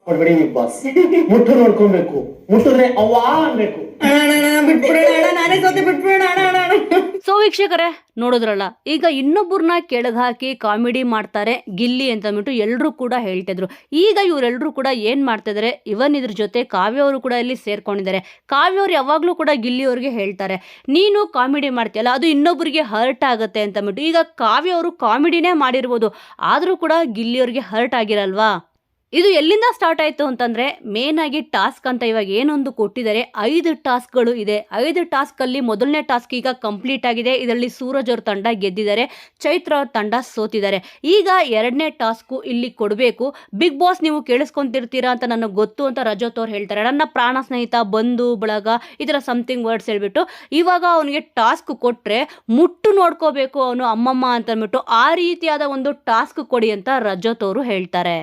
ಕೊಡ್ಬೇಡಿ big boss. ಮುಟ್ಟು ನೋಡ್ಕೊಬೇಕು, ಮುಟ್ಟಿದ್ರೆ ಅವ್ವಾ ಅನ್ಬೇಕು. ಸೊ ವೀಕ್ಷಕರೇ ನೋಡಿದ್ರಲ್ಲ, ಈಗ ಇನ್ನೊಬ್ಬರನ್ನ ಕೆಳಗೆ ಹಾಕಿ ಕಾಮಿಡಿ ಮಾಡ್ತಾರೆ ಗಿಲ್ಲಿ ಅಂತ ಅಂದ್ಬಿಟ್ಟು ಎಲ್ಲರೂ ಕೂಡ ಹೇಳ್ತಿದ್ರು. ಈಗ ಇವರೆಲ್ಲರೂ ಕೂಡ ಏನ್ ಮಾಡ್ತಿದ್ದಾರೆ, ಇವನ್ ಇದ್ರ ಜೊತೆ ಕಾವ್ಯ ಅವರು ಕೂಡ ಇಲ್ಲಿ ಸೇರ್ಕೊಂಡಿದ್ದಾರೆ. ಕಾವ್ಯ ಅವ್ರು ಯಾವಾಗ್ಲೂ ಕೂಡ ಗಿಲ್ಲಿ ಅವ್ರಿಗೆ ಹೇಳ್ತಾರೆ, ನೀನು ಕಾಮಿಡಿ ಮಾಡ್ತೀಯಲ್ಲ ಅದು ಇನ್ನೊಬ್ಬರಿಗೆ ಹರ್ಟ್ ಆಗುತ್ತೆ ಅಂತ ಅಂದ್ಬಿಟ್ಟು. ಈಗ ಕಾವ್ಯ ಅವರು ಕಾಮಿಡಿನೇ ಮಾಡಿರ್ಬೋದು, ಆದ್ರೂ ಕೂಡ ಗಿಲ್ಲಿ ಅವ್ರಿಗೆ ಹರ್ಟ್ ಆಗಿರಲ್ವಾ? ಇದು ಎಲ್ಲಿಂದ ಸ್ಟಾರ್ಟ್ ಆಯಿತು ಅಂತಂದರೆ, ಮೇನ್ ಆಗಿ ಟಾಸ್ಕ್ ಅಂತ ಇವಾಗ ಏನೊಂದು ಕೊಟ್ಟಿದ್ದಾರೆ, 5 ಟಾಸ್ಕ್ಗಳು ಇದೆ. 5 ಟಾಸ್ಕಲ್ಲಿ ಮೊದಲನೇ ಟಾಸ್ಕ್ ಈಗ ಕಂಪ್ಲೀಟ್ ಆಗಿದೆ. ಇದರಲ್ಲಿ ಸೂರಜ್ ಅವ್ರ ತಂಡ ಗೆದ್ದಿದ್ದಾರೆ, ಚೈತ್ರ ಅವ್ರ ತಂಡ ಸೋತಿದ್ದಾರೆ. ಈಗ 2ನೇ ಟಾಸ್ಕು ಇಲ್ಲಿ ಕೊಡಬೇಕು. ಬಿಗ್ ಬಾಸ್ ನೀವು ಕೇಳಿಸ್ಕೊಂತಿರ್ತೀರಾ ಅಂತ ನನಗೆ ಗೊತ್ತು ಅಂತ ರಜತ್ ಅವ್ರು ಹೇಳ್ತಾರೆ. ನನ್ನ ಪ್ರಾಣ ಸ್ನೇಹಿತ, ಬಂಧು ಬಳಗ, ಈ ಥರ ಸಮಥಿಂಗ್ ವರ್ಡ್ಸ್ ಹೇಳ್ಬಿಟ್ಟು ಇವಾಗ ಅವನಿಗೆ ಟಾಸ್ಕ್ ಕೊಟ್ಟರೆ ಮುಟ್ಟು ನೋಡ್ಕೋಬೇಕು ಅವನು ಅಮ್ಮಮ್ಮ ಅಂತ ಅಂದ್ಬಿಟ್ಟು, ಆ ರೀತಿಯಾದ ಒಂದು ಟಾಸ್ಕ್ ಕೊಡಿ ಅಂತ ರಜತ್ ಅವರು ಹೇಳ್ತಾರೆ.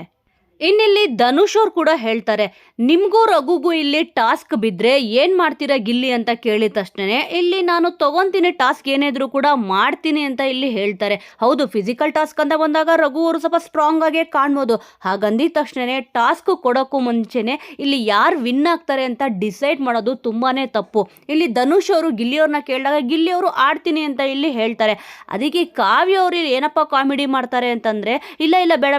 ಇನ್ನಿಲ್ಲಿ ಧನುಷ್ ಅವ್ರು ಕೂಡ ಹೇಳ್ತಾರೆ, ನಿಮಗೂ ರಘುಗೂ ಇಲ್ಲಿ ಟಾಸ್ಕ್ ಬಿದ್ದರೆ ಏನು ಮಾಡ್ತೀರಾ ಗಿಲ್ಲಿ ಅಂತ ಕೇಳಿದ ತಕ್ಷಣ ಇಲ್ಲಿ ನಾನು ತೊಗೊತೀನಿ ಟಾಸ್ಕ್, ಏನಿದ್ರು ಕೂಡ ಮಾಡ್ತೀನಿ ಅಂತ ಇಲ್ಲಿ ಹೇಳ್ತಾರೆ. ಹೌದು, ಫಿಸಿಕಲ್ ಟಾಸ್ಕ್ ಅಂತ ಬಂದಾಗ ರಘು ಅವರು ಸ್ವಲ್ಪ ಸ್ಟ್ರಾಂಗ್ ಆಗೇ ಕಾಣ್ಬೋದು. ಹಾಗಂದಿದ ತಕ್ಷಣ ಟಾಸ್ಕ್ ಕೊಡೋಕ್ಕೂ ಮುಂಚೆನೆ ಇಲ್ಲಿ ಯಾರು ವಿನ್ ಆಗ್ತಾರೆ ಅಂತ ಡಿಸೈಡ್ ಮಾಡೋದು ತುಂಬಾ ತಪ್ಪು. ಇಲ್ಲಿ ಧನುಷ್ ಅವರು ಗಿಲ್ಲಿಯವ್ರನ್ನ ಕೇಳಿದಾಗ ಗಿಲ್ಲಿಯವರು ಆಡ್ತೀನಿ ಅಂತ ಇಲ್ಲಿ ಹೇಳ್ತಾರೆ. ಅದಕ್ಕೆ ಕಾವ್ಯ ಅವರು ಇಲ್ಲಿ ಏನಪ್ಪ ಕಾಮಿಡಿ ಮಾಡ್ತಾರೆ ಅಂತಂದರೆ, ಇಲ್ಲ ಬೇಡ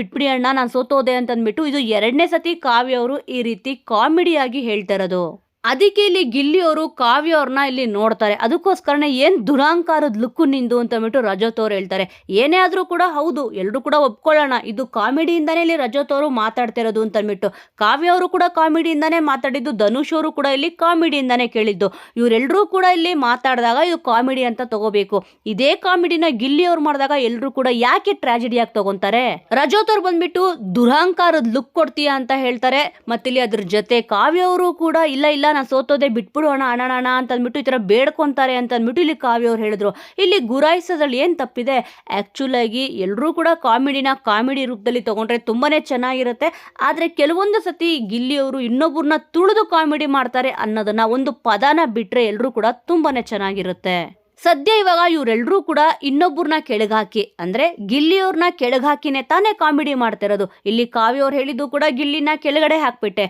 ಬಿಟ್ಬಿಡಿ ಅಣ್ಣ, ನಾನು ಸೋತೋದೆ ಅಂತಂದ್ಬಿಟ್ಟು ಇದು 2ನೇ ಸತಿ ಕಾವ್ಯ ಅವರು ಈ ರೀತಿ ಕಾಮಿಡಿಯಾಗಿ ಹೇಳ್ತಾ ಇರೋದು. ಅದಕ್ಕೆ ಇಲ್ಲಿ ಗಿಲ್ಲಿ ಅವರು ಕಾವ್ಯ ಅವ್ರನ್ನ ಇಲ್ಲಿ ನೋಡ್ತಾರೆ. ಅದಕ್ಕೋಸ್ಕರನೇ ಏನು ದುರಾಂಕಾರದ ಲುಕ್ಕು ನಿಂದು ಅಂತ ಅಂದ್ಬಿಟ್ಟು ರಜತ್ ಅವ್ರು ಹೇಳ್ತಾರೆ. ಏನೇ ಆದರೂ ಕೂಡ ಹೌದು, ಎಲ್ಲರೂ ಕೂಡ ಒಪ್ಕೊಳ್ಳೋಣ, ಇದು ಕಾಮಿಡಿಯಿಂದಾನೇ ಇಲ್ಲಿ ರಜತ್ ಅವರು ಮಾತಾಡ್ತಿರೋದು ಅಂತ ಅಂದ್ಬಿಟ್ಟು. ಕಾವ್ಯ ಅವರು ಕೂಡ ಕಾಮಿಡಿಯಿಂದಾನೇ ಮಾತಾಡಿದ್ದು, ಧನುಷ್ ಅವರು ಕೂಡ ಇಲ್ಲಿ ಕಾಮಿಡಿಯಿಂದಾನೇ ಕೇಳಿದ್ದು. ಇವರೆಲ್ಲರೂ ಕೂಡ ಇಲ್ಲಿ ಮಾತಾಡಿದಾಗ ಇದು ಕಾಮಿಡಿ ಅಂತ ತಗೋಬೇಕು. ಇದೇ ಕಾಮಿಡಿನ ಗಿಲ್ಲಿ ಅವ್ರು ಮಾಡಿದಾಗ ಎಲ್ಲರೂ ಕೂಡ ಯಾಕೆ ಟ್ರಾಜಿಡಿಯಾಗಿ ತಗೊಂತಾರೆ? ರಜತ್ ಅವ್ರು ಬಂದ್ಬಿಟ್ಟು ದುರಾಂಕಾರದ ಲುಕ್ ಕೊಡ್ತೀಯಾ ಅಂತ ಹೇಳ್ತಾರೆ. ಮತ್ತಿಲ್ಲಿ ಅದ್ರ ಜೊತೆ ಕಾವ್ಯ ಅವರು ಕೂಡ ಇಲ್ಲ ನಾನು ಸೋತೋದೆ, ಬಿಟ್ಬಿಡೋಣ ಅಣ್ಣ ಅಂತ ಅಂದ್ಬಿಟ್ಟು ಈ ಥರ ಬೇಡ್ಕೊಂತಾರೆ ಅಂತ ಅಂದ್ಬಿಟ್ಟು ಇಲ್ಲಿ ಕಾವ್ಯ ಅವ್ರು ಹೇಳಿದ್ರು. ಇಲ್ಲಿ ಗುರಾಯಿಸೋದ್ರಲ್ಲಿ ಏನು ತಪ್ಪಿದೆ? ಆ್ಯಕ್ಚುಲ್ ಆಗಿ ಎಲ್ಲರೂ ಕೂಡ ಕಾಮಿಡಿನ ಕಾಮಿಡಿ ರೂಪದಲ್ಲಿ ತೊಗೊಂಡ್ರೆ ತುಂಬಾ ಚೆನ್ನಾಗಿರುತ್ತೆ. ಆದರೆ ಕೆಲವೊಂದು ಸತಿ ಗಿಲ್ಲಿಯವರು ಇನ್ನೊಬ್ಬರನ್ನ ತುಳಿದು ಕಾಮಿಡಿ ಮಾಡ್ತಾರೆ ಅನ್ನೋದನ್ನ ಒಂದು ಪದನ ಬಿಟ್ಟರೆ ಎಲ್ಲರೂ ಕೂಡ ತುಂಬಾ ಚೆನ್ನಾಗಿರುತ್ತೆ. ಸದ್ಯ ಇವಾಗ ಇವರೆಲ್ಲರೂ ಕೂಡ ಇನ್ನೊಬ್ಬರನ್ನ ಕೆಳಗಾಕಿ, ಅಂದರೆ ಗಿಲ್ಲಿಯವ್ರನ್ನ ಕೆಳಗಾಕಿನೇ ತಾನೇ ಕಾಮಿಡಿ ಮಾಡ್ತಿರೋದು. ಇಲ್ಲಿ ಕಾವ್ಯ ಅವ್ರು ಹೇಳಿದ್ದು ಕೂಡ ಗಿಲ್ಲಿನ ಕೆಳಗಡೆ ಹಾಕ್ಬಿಟ್ಟೆ,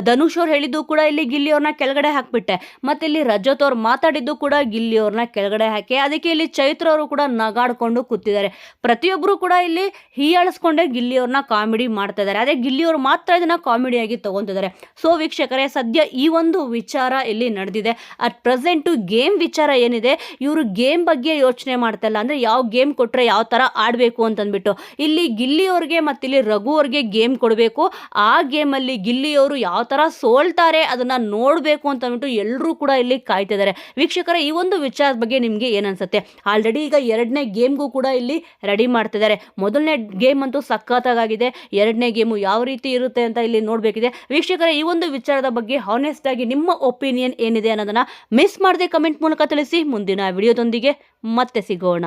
ಧನುಷ್ ಅವ್ರು ಹೇಳಿದ್ದು ಕೂಡ ಇಲ್ಲಿ ಗಿಲ್ಲಿಯವ್ರನ್ನ ಕೆಳಗಡೆ ಹಾಕ್ಬಿಟ್ಟೆ, ಮತ್ತು ಇಲ್ಲಿ ರಜತ್ ಅವ್ರು ಮಾತಾಡಿದ್ದು ಕೂಡ ಗಿಲ್ಲಿಯವ್ರನ್ನ ಕೆಳಗಡೆ ಹಾಕಿ. ಅದಕ್ಕೆ ಇಲ್ಲಿ ಚೈತ್ರ ಅವರು ಕೂಡ ನಗಾಡ್ಕೊಂಡು ಕೂತಿದ್ದಾರೆ. ಪ್ರತಿಯೊಬ್ಬರು ಕೂಡ ಇಲ್ಲಿ ಹೀಯಾಳಿಸ್ಕೊಂಡೇ ಗಿಲ್ಲಿಯವ್ರನ್ನ ಕಾಮಿಡಿ ಮಾಡ್ತಾ ಇದ್ದಾರೆ. ಅದೇ ಗಿಲ್ಲಿಯವ್ರು ಮಾತ್ರ ಇದನ್ನ ಕಾಮಿಡಿಯಾಗಿ ತಗೊಂತಿದ್ದಾರೆ. ಸೊ ವೀಕ್ಷಕರೇ, ಸದ್ಯ ಈ ಒಂದು ವಿಚಾರ ಇಲ್ಲಿ ನಡೆದಿದೆ. ಅಟ್ ಪ್ರೆಸೆಂಟು ಗೇಮ್ ವಿಚಾರ ಏನಿದೆ, ಇವರು ಗೇಮ್ ಬಗ್ಗೆ ಯೋಚನೆ ಮಾಡ್ತಾ ಇಲ್ಲ. ಅಂದರೆ ಯಾವ ಗೇಮ್ ಕೊಟ್ಟರೆ ಯಾವ ಥರ ಆಡಬೇಕು ಅಂತಂದ್ಬಿಟ್ಟು ಇಲ್ಲಿ ಗಿಲ್ಲಿಯವ್ರಿಗೆ ಮತ್ತು ಇಲ್ಲಿ ರಘು ಅವ್ರಿಗೆ ಗೇಮ್ ಕೊಡಬೇಕು. ಆ ಗೇಮಲ್ಲಿ ಗಿಲ್ಲಿಯವರು ಯಾವ ಥರ ಸೋಲ್ತಾರೆ ಅದನ್ನು ನೋಡಬೇಕು ಅಂತಂದ್ಬಿಟ್ಟು ಎಲ್ಲರೂ ಕೂಡ ಇಲ್ಲಿ ಕಾಯ್ತಿದ್ದಾರೆ. ವೀಕ್ಷಕರೇ, ಈ ಒಂದು ವಿಚಾರದ ಬಗ್ಗೆ ನಿಮಗೆ ಏನನ್ಸುತ್ತೆ? ಆಲ್ರೆಡಿ ಈಗ 2ನೇ ಗೇಮ್ಗೂ ಕೂಡ ಇಲ್ಲಿ ರೆಡಿ ಮಾಡ್ತಿದ್ದಾರೆ. ಮೊದಲನೇ ಗೇಮ್ ಅಂತೂ ಸಖತ್ತಾಗಿದೆ, 2ನೇ ಗೇಮು ಯಾವ ರೀತಿ ಇರುತ್ತೆ ಅಂತ ಇಲ್ಲಿ ನೋಡಬೇಕಿದೆ. ವೀಕ್ಷಕರೇ, ಈ ಒಂದು ವಿಚಾರದ ಬಗ್ಗೆ ಹಾನೆಸ್ಟ್ ಆಗಿ ನಿಮ್ಮ ಒಪಿನಿಯನ್ ಏನಿದೆ ಅನ್ನೋದನ್ನು ಮಿಸ್ ಮಾಡದೆ ಕಮೆಂಟ್ ಮೂಲಕ ತಿಳಿಸಿ. ಮುಂದಿನ ವಿಡಿಯೋದೊಂದಿಗೆ ಮತ್ತೆ ಸಿಗೋಣ.